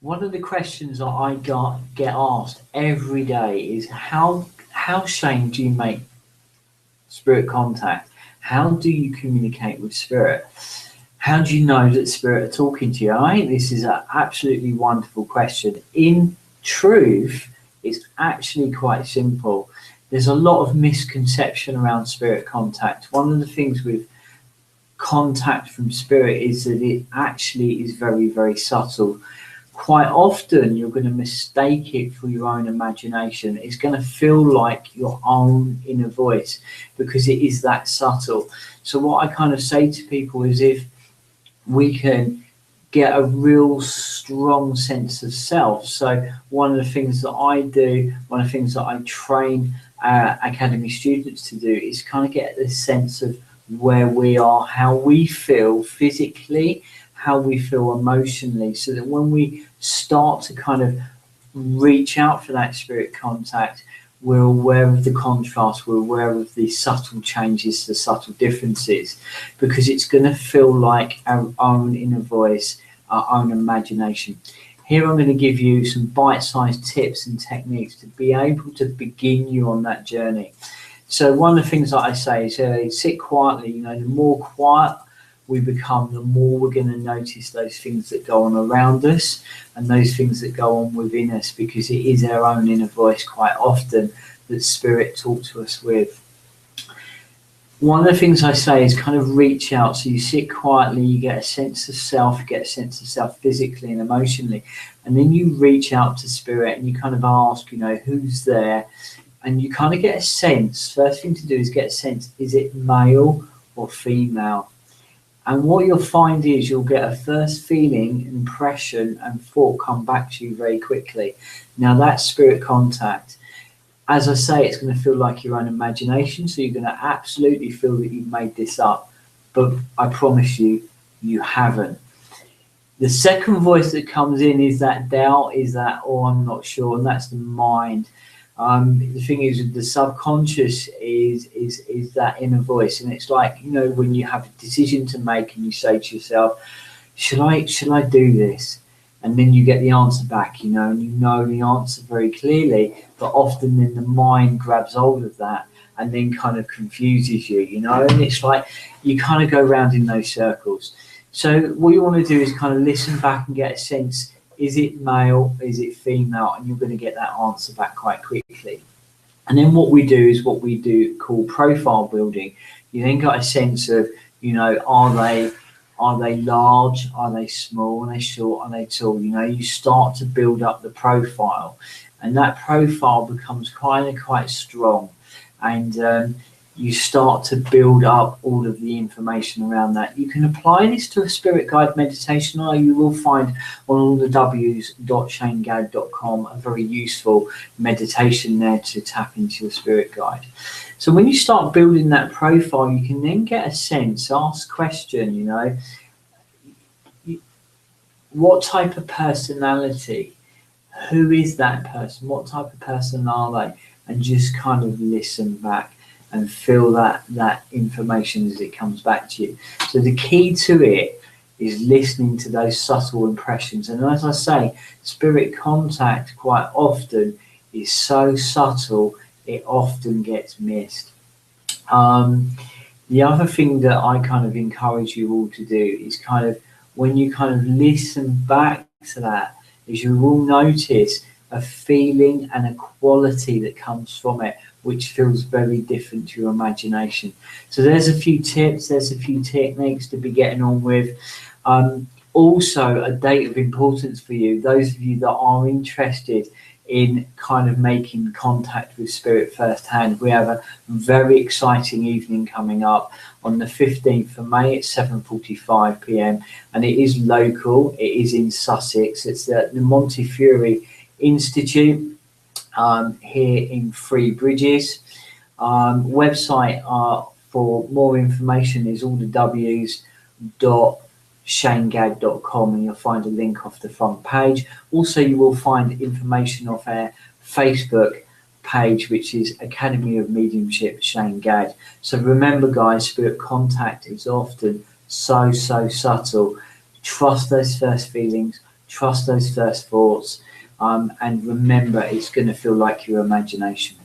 One of the questions that get asked every day is how Shane do you make spirit contact? How do you communicate with spirit? How do you know that spirit are talking to you? I think this is an absolutely wonderful question. In truth, it's actually quite simple. There's a lot of misconception around spirit contact. One of the things with contact from spirit is that it actually is very, very subtle. Quite often you're going to mistake it for your own imagination. It's going to feel like your own inner voice because it is that subtle. So what I kind of say to people is, if we can get a real strong sense of self. So one of the things that I do, one of the things that I train academy students to do, is kind of get this sense of where we are, how we feel physically, how we feel emotionally, so that when we start to kind of reach out for that spirit contact, we're aware of the contrast, we're aware of the subtle changes, the subtle differences, because it's going to feel like our own inner voice, our own imagination. Here I'm going to give you some bite-sized tips and techniques to be able to begin you on that journey. So one of the things that I say is sit quietly. The more quiet we become, the more we're going to notice those things that go on around us and those things that go on within us, because it is our own inner voice quite often that spirit talks to us with. One of the things I say is kind of reach out. So you sit quietly, you get a sense of self, physically and emotionally, and then you reach out to spirit and you kind of ask, who's there? And you kind of get a sense. First thing to do is get a sense, is it male or female? And what you'll find is you'll get a first feeling, impression, and thought come back to you very quickly. Now that's spirit contact. As I say, it's going to feel like your own imagination, so you're going to absolutely feel that you've made this up. But I promise you, you haven't. The second voice that comes in is that doubt, is that, oh, I'm not sure, and that's the mind. The thing is, the subconscious is that inner voice, and it's like, when you have a decision to make and you say to yourself, should I do this? And then you get the answer back, and you know the answer very clearly, but often then the mind grabs hold of that and then kind of confuses you, and it's like you kind of go round in those circles. So what you want to do is kind of listen back and get a sense. Is it male? Is it female? And you're going to get that answer back quite quickly. And then what we do call profile building. You then got a sense of, are they large? Are they small? Are they short? Are they tall? You start to build up the profile, and that profile becomes quite strong. And you start to build up all of the information around that. You can apply this to a spirit guide meditation, or you will find on all the w's.shanegad.com a very useful meditation there to tap into your spirit guide. So when you start building that profile, you can then get a sense, ask question, what type of personality, who is that person, what type of person are they, and just kind of listen back and feel that information as it comes back to you. So the key to it is listening to those subtle impressions. And as I say, spirit contact quite often is so subtle, it often gets missed. The other thing that I kind of encourage you all to do is kind of, when you kind of listen back to that, is you will notice a feeling and a quality that comes from it, which feels very different to your imagination. So there's a few tips, there's a few techniques to be getting on with. Also, a date of importance for you, those of you that are interested in kind of making contact with spirit firsthand, we have a very exciting evening coming up on the 15th of May at 7:45 p.m. and it is local, it is in Sussex, it's at the Montefiore Institute here in Three Bridges. Website for more information is all the w's.shanegad.com, and you'll find a link off the front page. Also, you will find information off our Facebook page, which is Academy of Mediumship Shane Gad. So remember, guys, spirit contact is often so subtle. Trust those first feelings, Trust those first thoughts, and remember, it's going to feel like your imagination.